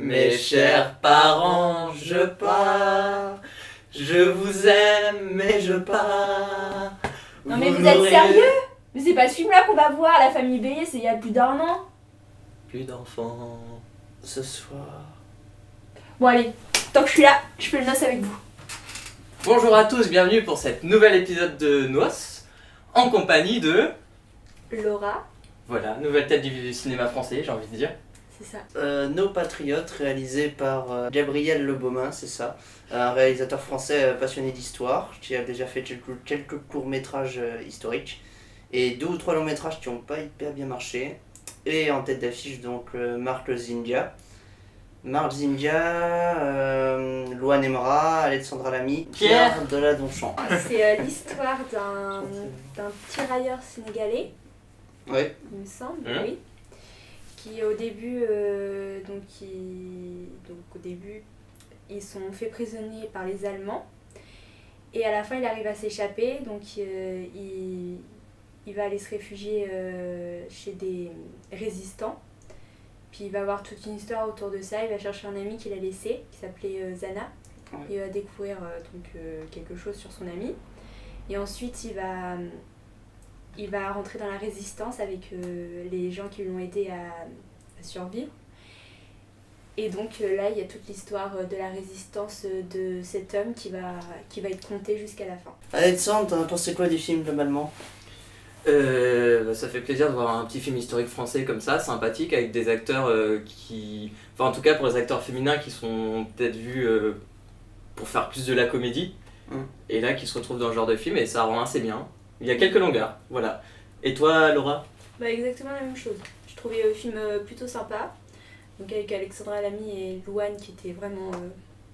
Mes chers parents, je pars. Je vous aime, mais je pars. Non mais vous êtes sérieux? Mais c'est pas ce film-là qu'on va voir, La Famille Bélier, c'est il y a plus d'un an. Plus d'enfants ce soir. Bon allez, tant que je suis là, je fais le noce avec vous. Bonjour à tous, bienvenue pour cet nouvel épisode de Noce, en compagnie de... Laura. Voilà, nouvelle tête du cinéma français, j'ai envie de dire. C'est ça. Nos Patriotes, réalisé par Gabriel Le Beaumain, c'est ça. Un réalisateur français passionné d'histoire, qui a déjà fait quelques courts-métrages historiques, et 2 ou 3 longs-métrages qui n'ont pas hyper bien marché. Et en tête d'affiche, donc, Marc Zindia. Marc Zindia, Louane Emra, Alexandra Lamy, Pierre Deladonchamp. C'est l'histoire d'un tirailleur sénégalais, Oui. il me semble, Hein oui. Qui au début, au début, ils sont faits prisonniers par les Allemands. Et à la fin, il arrive à s'échapper, donc il va aller se réfugier chez des résistants. Puis il va avoir toute une histoire autour de ça, il va chercher un ami qu'il a laissé, qui s'appelait Zana. Ouais. Il va découvrir quelque chose sur son ami. Et ensuite, il va rentrer dans la résistance avec les gens qui lui ont aidé à survivre. Et donc là, il y a toute l'histoire de la résistance de cet homme qui va être contée jusqu'à la fin. Alexandre, t'en as pensé quoi du film globalement? Ça fait plaisir de voir un petit film historique français comme ça, sympathique, avec des acteurs qui... Enfin, en tout cas pour les acteurs féminins qui sont peut-être vus pour faire plus de la comédie. Et là, qui se retrouvent dans ce genre de film, et ça rend assez bien. Il y a quelques longueurs, voilà. Et toi, Laura? Bah, exactement la même chose. Je trouvais le film plutôt sympa. Donc avec Alexandra Lamy et Louane qui étaient vraiment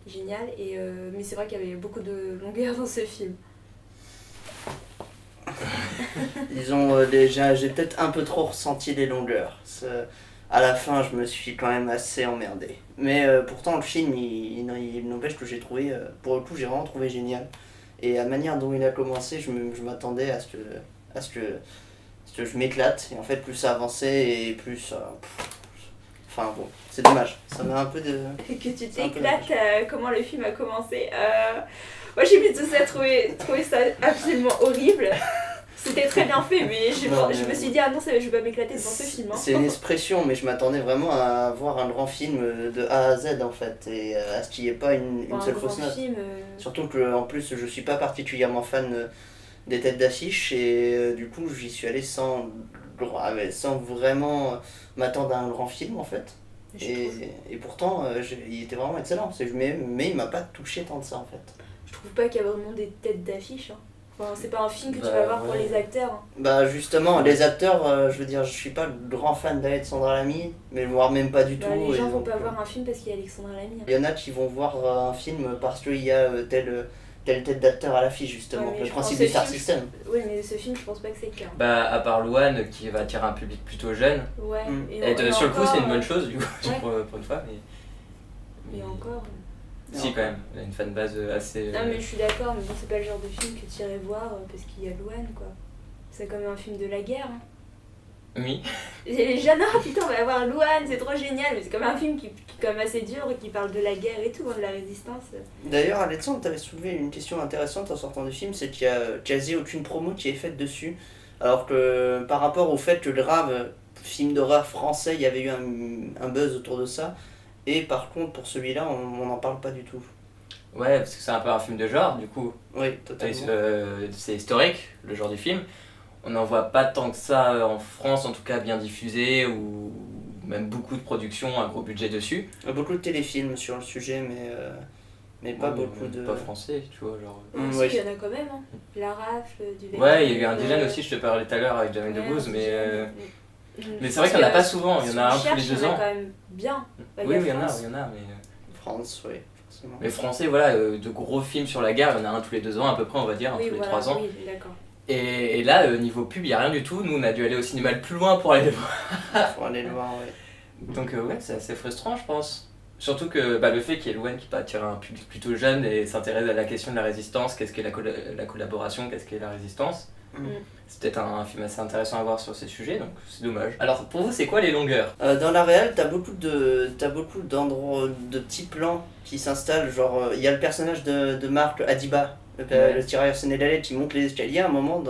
géniales. Mais c'est vrai qu'il y avait beaucoup de longueur dans ce film. Disons, déjà, j'ai peut-être un peu trop ressenti les longueurs. À la fin, je me suis quand même assez emmerdé. Mais pourtant, le film, il n'empêche que j'ai trouvé, pour le coup, j'ai vraiment trouvé génial. Et la manière dont il a commencé, je m'attendais à ce que je m'éclate. Et en fait, plus ça avançait et plus... Enfin bon, c'est dommage. Ça m'a un peu de... Que tu C'est un peu t'éclates comment le film a commencé. Moi j'ai plutôt trouvé ça absolument horrible. C'était très bien fait, mais je me suis dit, ah non, je vais pas m'éclater devant ce film. Hein. C'est une expression, mais je m'attendais vraiment à voir un grand film de A à Z en fait, et à ce qu'il n'y ait pas une seule fausse note. Film, Surtout que en plus, je suis pas particulièrement fan des têtes d'affiche, et du coup, j'y suis allé sans vraiment m'attendre à un grand film en fait. Et pourtant, il était vraiment excellent, mais il m'a pas touché tant de ça en fait. Je trouve pas qu'il y a vraiment des têtes d'affiche. Hein. Enfin, c'est pas un film que tu Bah, vas voir pour ouais. les acteurs. Hein. Bah justement, les acteurs, je veux dire, je suis pas le grand fan d'Alexandra Lamy, mais voire même pas du tout. Les gens et vont donc, pas voir un film parce qu'il y a Alexandra Lamy. Hein. Il y en a qui vont voir un film parce qu'il y a telle tête d'acteur à l'affiche justement, Ouais, mais le je principe pense du que star ce film, system. Oui, mais ce film, je pense pas que c'est le cas. Bah, à part Louane, qui va attirer un public plutôt jeune. Ouais. Mm. Et Sur le coup, encore, c'est une bonne chose, du coup, ouais. pour une fois, mais... Et encore. Si, quand même, il a une fanbase assez... Non, mais je suis d'accord, mais bon, c'est pas le genre de film que tu irais voir parce qu'il y a Louane, quoi. C'est comme un film de la guerre. Hein. Oui. Et les gens, non, putain, on va avoir Louane, c'est trop génial, mais c'est comme un film qui est quand même assez dur, qui parle de la guerre et tout, hein, de la résistance. D'ailleurs, Alexandre, tu avais soulevé une question intéressante en sortant du film, c'est qu'il y a quasi aucune promo qui est faite dessus, alors que par rapport au fait que grave, film d'horreur français, il y avait eu un buzz autour de ça, et par contre pour celui-là, on n'en parle pas du tout. Ouais, parce que c'est un peu un film de genre, du coup. Oui, totalement. C'est historique, le genre du film. On n'en voit pas tant que ça en France, en tout cas bien diffusé, ou même beaucoup de productions, un gros budget dessus. Il y a beaucoup de téléfilms sur le sujet, mais pas Ouais, beaucoup de... Pas français, tu vois, genre... Si, ouais. il y en a quand même, hein. La rafle, du Ouais, il y a eu Indigène aussi, je te parlais tout à l'heure avec Jamel Debbouze, mais c'est vrai qu'il n'y en a pas souvent, il y en a un tous les 2 Il y en a ans. quand même bien. Bah, Oui, il y en France. a, mais... France, oui, forcément. Mais français, voilà, de gros films sur la guerre, il y en a un tous les 2 ans à peu près, on va dire, Oui, tous les voilà, 3 ans. oui, d'accord. Et là, niveau pub, il n'y a rien du tout. Nous, on a dû aller au cinéma le plus loin pour aller le voir. Faut aller le voir, ouais. Donc ouais, c'est assez frustrant, je pense. Surtout que le fait qu'il y ait Louane qui peut attirer un public plutôt jeune et s'intéresse à la question de la résistance, qu'est-ce qu'est la collaboration, qu'est-ce qu'est la résistance, C'est peut-être un film assez intéressant à voir sur ces sujets, donc c'est dommage. Alors pour vous, c'est quoi les longueurs? Dans la réal, t'as beaucoup d'endroits, de petits plans qui s'installent. Genre, il y a le personnage de Marc Adiba, le tirailleur sénégalais, qui monte les escaliers à un moment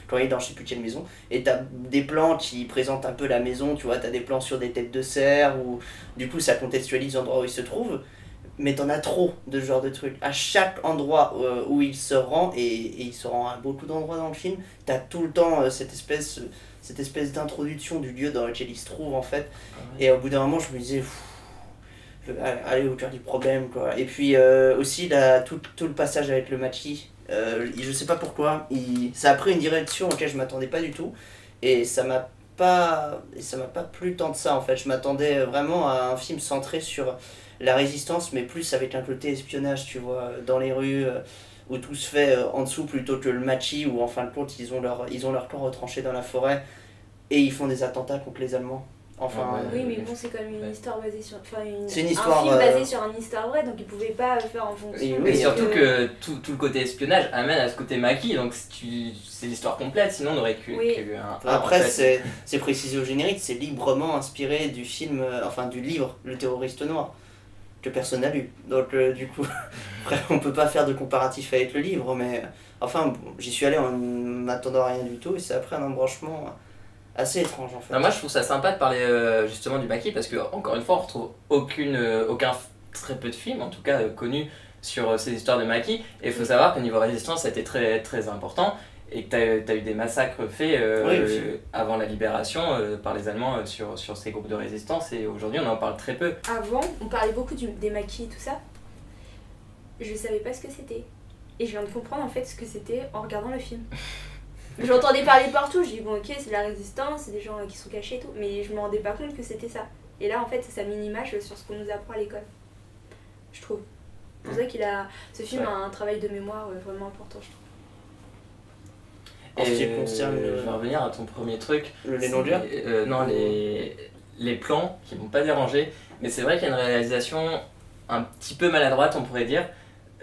quand il est dans je sais plus quelle maison. Et t'as des plans qui présentent un peu la maison, tu vois. T'as des plans sur des têtes de cerf, ou du coup ça contextualise l'endroit où il se trouve. Mais t'en as trop de ce genre de trucs. À chaque endroit où il se rend, et il se rend à beaucoup d'endroits dans le film, t'as tout le temps cette espèce d'introduction du lieu dans lequel il se trouve en fait. Et au bout d'un moment, je me disais, allez au cœur du problème quoi. Et puis aussi tout le passage avec le maquis, je sais pas pourquoi, ça a pris une direction auquel je m'attendais pas du tout. Et ça m'a pas plu tant de ça en fait. Je m'attendais vraiment à un film centré sur la résistance, mais plus avec un côté espionnage, tu vois, dans les rues, où tout se fait en dessous plutôt que le maquis, où en fin de compte ils ont leur camp retranché dans la forêt et ils font des attentats contre les Allemands. Enfin, oui, mais bon, c'est quand même une histoire basée sur. Enfin, c'est une histoire, un film basé sur une histoire vraie, donc ils pouvaient pas le faire en fonction. Et surtout que tout le côté espionnage amène à ce côté maquis, donc c'est l'histoire complète, sinon on aurait eu un. Après, c'est précisé au générique, c'est librement inspiré du film, du livre Le Terroriste Noir, que personne n'a lu. Donc, du coup, après, on peut pas faire de comparatif avec le livre, mais bon, j'y suis allé en m'attendant à rien du tout, et c'est après un embranchement assez étrange en fait. Non, moi je trouve ça sympa de parler justement du maquis parce que encore une fois on retrouve très peu de films en tout cas connus sur ces histoires de maquis, et il faut savoir qu'au niveau résistance ça a été très, très important et que t'as eu des massacres faits avant la libération par les Allemands sur ces groupes de résistance, et aujourd'hui on en parle très peu. Avant on parlait beaucoup des maquis et tout ça, je savais pas ce que c'était et je viens de comprendre en fait ce que c'était en regardant le film. J'entendais parler partout, je dis bon ok c'est la résistance, c'est des gens qui sont cachés et tout, mais je me rendais pas compte que c'était ça. Et là en fait ça met une image sur ce qu'on nous apprend à l'école, je trouve. C'est pour ça ce film a un travail de mémoire vraiment important, je trouve. Et je vais revenir à ton premier truc. Les longueurs non, les plans qui m'ont pas dérangé, mais c'est vrai qu'il y a une réalisation un petit peu maladroite on pourrait dire.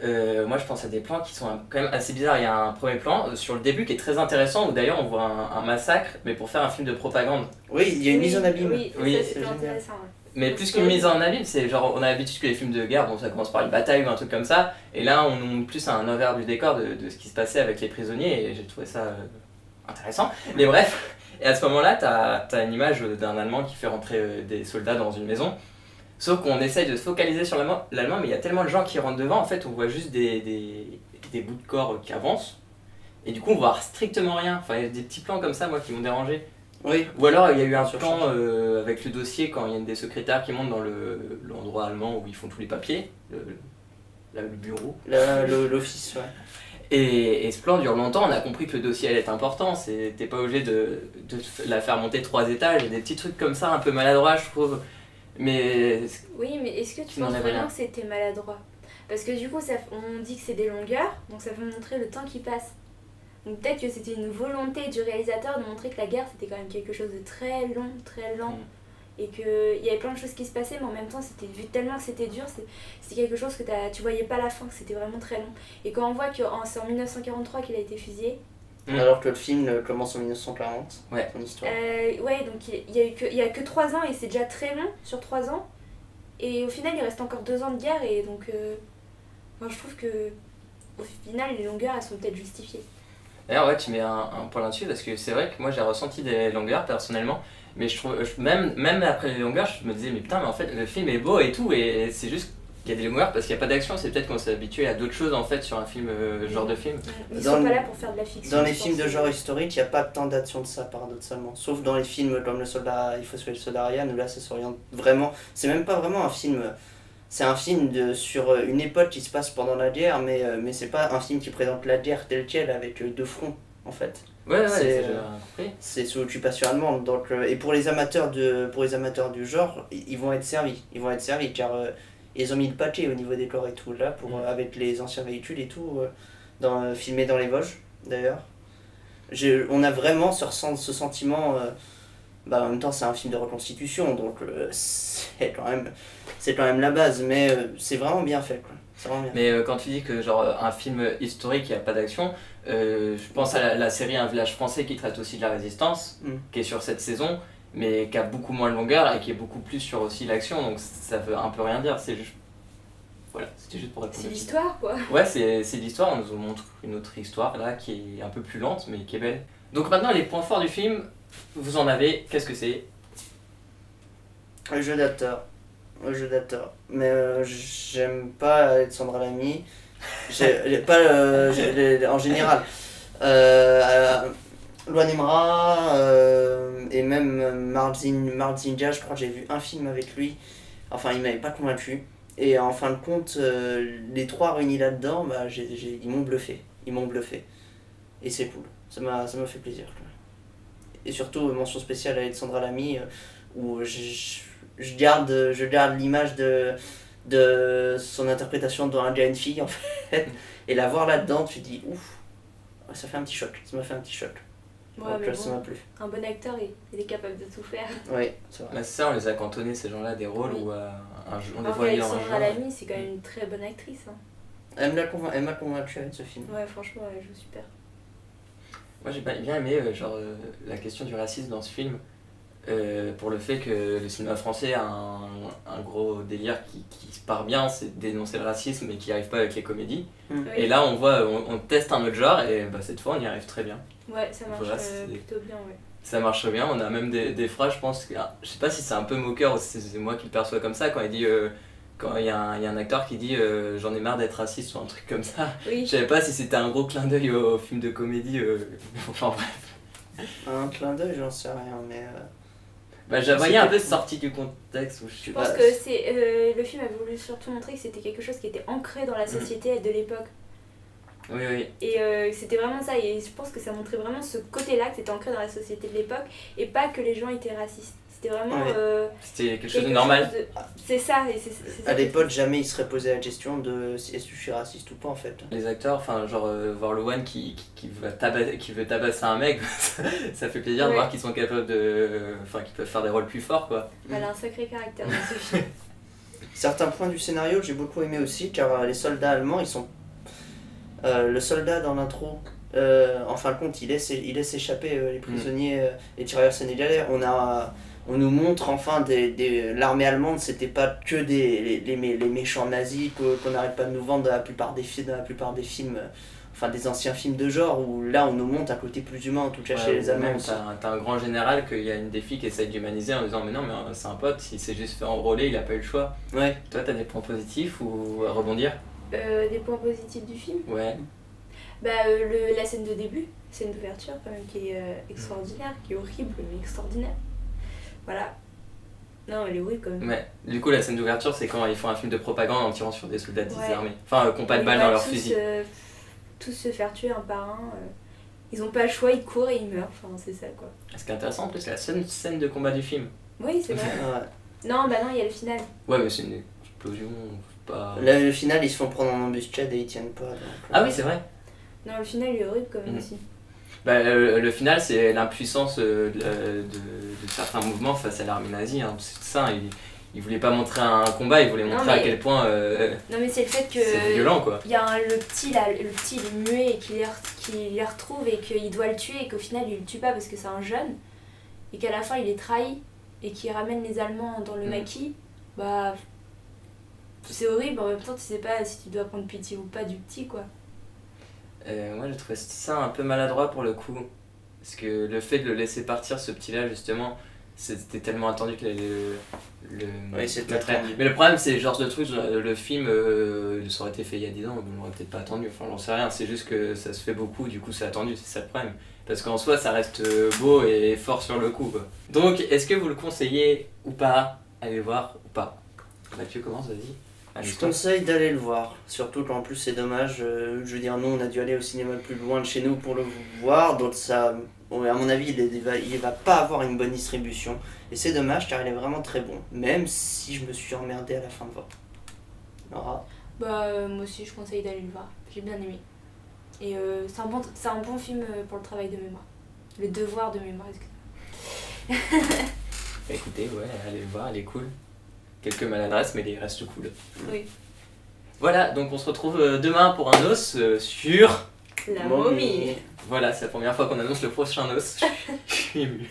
Moi je pense à des plans qui sont quand même assez bizarres. Il y a un premier plan sur le début qui est très intéressant où d'ailleurs on voit un massacre mais pour faire un film de propagande. Oui, il y a une mise en abîme. Oui, c'est intéressant. Ouais. Mais plus qu'une mise en abîme, c'est genre on a l'habitude que les films de guerre, bon ça commence par une bataille ou un truc comme ça, et là on nous montre plus un envers du décor de ce qui se passait avec les prisonniers, et j'ai trouvé ça intéressant. Mais bref, et à ce moment-là t'as une image d'un Allemand qui fait rentrer des soldats dans une maison. Sauf qu'on essaye de se focaliser sur l'allemand, mais il y a tellement de gens qui rentrent devant, en fait, on voit juste des bouts de corps qui avancent, et du coup on voit strictement rien. Enfin, il y a des petits plans comme ça, moi, qui m'ont dérangé. Oui. Ou alors il y a eu un plan avec le dossier quand il y a une des secrétaires qui montent dans l'endroit allemand où ils font tous les papiers, le bureau. L'office, ouais. Et ce plan dure longtemps, on a compris que le dossier allait être important, t'es pas obligé de la faire monter 3 étages, et des petits trucs comme ça un peu maladroits, je trouve. Mais... Oui, mais est-ce que tu penses vraiment que c'était maladroit? Parce que du coup, on dit que c'est des longueurs, donc ça veut montrer le temps qui passe. Donc peut-être que c'était une volonté du réalisateur de montrer que la guerre, c'était quand même quelque chose de très long, très lent. Et qu'il y avait plein de choses qui se passaient, mais en même temps, vu tellement que c'était dur, c'était quelque chose que tu voyais pas la fin, que c'était vraiment très long. Et quand on voit que c'est en 1943 qu'il a été fusillé... Alors que le film commence en 1940, son histoire. Ouais, donc il y a que 3 ans et c'est déjà très long sur 3 ans. Et au final, il reste encore 2 ans de guerre et donc je trouve que au final, les longueurs elles sont peut-être justifiées. D'ailleurs, ouais, tu mets un point là-dessus parce que c'est vrai que moi j'ai ressenti des longueurs personnellement, mais je trouve même après les longueurs, je me disais mais putain, mais en fait le film est beau et tout, et c'est juste qu'il y a des longueurs parce qu'il n'y a pas d'action, c'est peut-être qu'on s'est habitué à d'autres choses en fait sur un film, genre de film. Ils sont pas là pour faire de la fiction. Dans les films de genre historique, il n'y a pas tant d'action de ça paradoxalement. Sauf dans les films comme Il faut sauver le soldat Ryan, où là ça s'oriente vraiment. C'est même pas vraiment un film. C'est un film sur une époque qui se passe pendant la guerre, mais c'est pas un film qui présente la guerre telle quelle avec 2 fronts en fait. Ouais, c'est sous occupation allemande. Donc, et pour les amateurs du genre, ils vont être servis. Car ils ont mis le paquet au niveau des corps et tout là avec les anciens véhicules et tout filmés dans les Vosges d'ailleurs. On a vraiment ce sentiment bah, en même temps c'est un film de reconstitution, donc c'est quand même la base, mais c'est vraiment bien fait, quoi. C'est vraiment bien. Mais quand tu dis que genre un film historique, il n'y a pas d'action, je pense à la série Un village français qui traite aussi de la résistance, qui est sur cette saison, mais qui a beaucoup moins de longueur et qui est beaucoup plus sur aussi l'action, donc ça veut un peu rien dire, c'est juste... Voilà, c'était juste pour répondre. C'est l'histoire, quoi. Ouais, c'est l'histoire, on nous montre une autre histoire là qui est un peu plus lente mais qui est belle. Donc maintenant les points forts du film, vous en avez, qu'est-ce que c'est? Le jeu d'acteur. Mais j'aime pas Alexandra Lamy. En général. Luan Imra et même Marzinja, je crois que j'ai vu un film avec lui. Enfin, il m'avait pas convaincu. Et en fin de compte, les trois réunis là-dedans, bah, ils m'ont bluffé. Et c'est cool. Ça m'a fait plaisir. Et surtout, mention spéciale à Alexandra Lamy, où je garde l'image de son interprétation dans Un gars et une fille, en fait. Et la voir là-dedans, tu te dis, ouf, ça fait un petit choc. Ça m'a fait un petit choc. Ouais, donc mais ça bon, m'a plu. un bon acteur, il est capable de tout faire. Oui, c'est vrai. Bah, c'est ça, on les a cantonnés ces gens-là, des rôles Oui. où on les Alors voyait dans un qu'Alexandra genre. Lamy, c'est quand même une très bonne actrice. Hein. Elle m'a convaincu avec ce film. Ouais, franchement, elle joue super. Moi j'ai bien aimé la question du racisme dans ce film, pour le fait que le cinéma français a un gros délire qui se part bien, c'est de dénoncer le racisme et qui n'y arrive pas avec les comédies. Oui. Et là on voit, on teste un autre genre et bah, cette fois on y arrive très bien. Ouais, ça marche Voilà, c'est- plutôt bien, ouais. Ça marche bien, on a même des phrases, je pense, je sais pas si c'est un peu moqueur ou si c'est moi qui le perçois comme ça, quand il dit, quand il y a un acteur qui dit j'en ai marre d'être raciste ou un truc comme ça. Oui. Je savais pas si c'était un gros clin d'œil au film de comédie, enfin bref. Un clin d'œil, j'en sais rien, mais. Bah, je la voyais un peu sorti du contexte où je Je suis pense pas. que le film a voulu surtout montrer que c'était quelque chose qui était ancré dans la société de l'époque. Oui, oui. Et c'était vraiment ça, et je pense que ça montrait vraiment ce côté-là, que c'était ancré dans la société de l'époque, et pas que les gens étaient racistes. C'était vraiment Ouais. C'était quelque chose de normal. C'est ça, et c'est ça. À l'époque, jamais il serait posé la question de si est-ce que je suis raciste ou pas, en fait. Les acteurs, enfin, genre, voir Loan qui veut tabasser un mec, ça fait plaisir de Ouais. voir qu'ils sont capables de. Enfin, qu'ils peuvent faire des rôles plus forts, quoi. Elle a un sacré caractère dans ce film. Certains points du scénario que j'ai beaucoup aimé aussi, car les soldats allemands, ils sont. Le soldat dans l'intro, en fin de compte, il laisse échapper les prisonniers, les tirailleurs sénégalais. On nous montre enfin l'armée allemande, c'était pas que les méchants nazis qu'on n'arrête pas de nous vendre dans la plupart des films, enfin des anciens films de genre, où là on nous montre un côté plus humain en tout cas chez les Allemands Même, aussi. t'as un grand général qu'il y a une des filles qui essaye d'humaniser en disant mais non, mais c'est un pote, s'il s'est juste fait enrôler, il a pas eu le choix. Ouais. Toi, t'as des points positifs ou à rebondir? Des points positifs du film, Ouais. bah, la scène de début, scène d'ouverture quand même, qui est extraordinaire, qui est horrible mais extraordinaire. Voilà. Non, elle est horrible quand même. Ouais. Du coup, la scène d'ouverture, c'est quand ils font un film de propagande en tirant sur des soldats Ouais. désarmés. Enfin, qui n'ont pas de Ils balles vont dans leur tous, fusil. tous se faire tuer un par un. Ils ont pas le choix, ils courent et ils meurent. Enfin, c'est ça quoi. Ce qui est intéressant en plus, c'est la seule scène de combat du film. Oui, c'est vrai. Ouais. Non, bah non, il y a le final. Ouais, mais c'est une explosion, pas. Là, le final, ils se font prendre en embuscade et ils tiennent pas. Donc, Ah oui, c'est vrai. Non, le final il est horrible quand même Mhm. aussi. Bah, le final, c'est l'impuissance de certains mouvements face à l'armée nazie. Hein. C'est ça, il voulait pas montrer un combat, il voulait Non, montrer à mais- quel point Non, mais c'est le fait que. c'est violent, quoi. Il y a le petit là, le petit il est muet et qu'il les retrouve et qu'il doit le tuer et qu'au final il le tue pas parce que c'est un jeune et qu'à la fin il est trahi et qu'il ramène les Allemands dans le Mhm. maquis, bah c'est horrible, en même temps tu sais pas si tu dois prendre pitié ou pas du petit quoi. Moi, j'ai trouvé ça un peu maladroit pour le coup. Parce que le fait de le laisser partir, ce petit-là, justement, c'était tellement attendu que Oui, c'était le trait. attendu. Mais le problème, c'est le genre de truc, le film, ça aurait été fait il y a 10 ans, on l'aurait peut-être pas attendu. Enfin, j'en sais rien, c'est juste que ça se fait beaucoup, du coup, c'est attendu, c'est ça le problème. Parce qu'en soi, ça reste beau et fort sur le coup, quoi. Donc, est-ce que vous le conseillez ou pas? Allez voir ou pas? Mathieu, commence, vas-y. Allez, Je toi. conseille d'aller le voir, surtout qu'en plus c'est dommage, je veux dire, nous on a dû aller au cinéma le plus loin de chez nous pour le voir, donc ça, bon, à mon avis il va pas avoir une bonne distribution, et c'est dommage car il est vraiment très bon, même si je me suis emmerdé à la fin de voir. Laura. Bah moi aussi je conseille d'aller le voir, j'ai bien aimé. Et c'est un bon film pour le travail de mémoire. Le devoir de mémoire, excusez-moi. Écoutez, ouais, allez le voir, elle est cool. Quelques maladresses, mais il reste cool. Oui. Voilà, donc on se retrouve demain pour un os sur... La momie. Voilà, c'est la première fois qu'on annonce le prochain os. Je suis ému.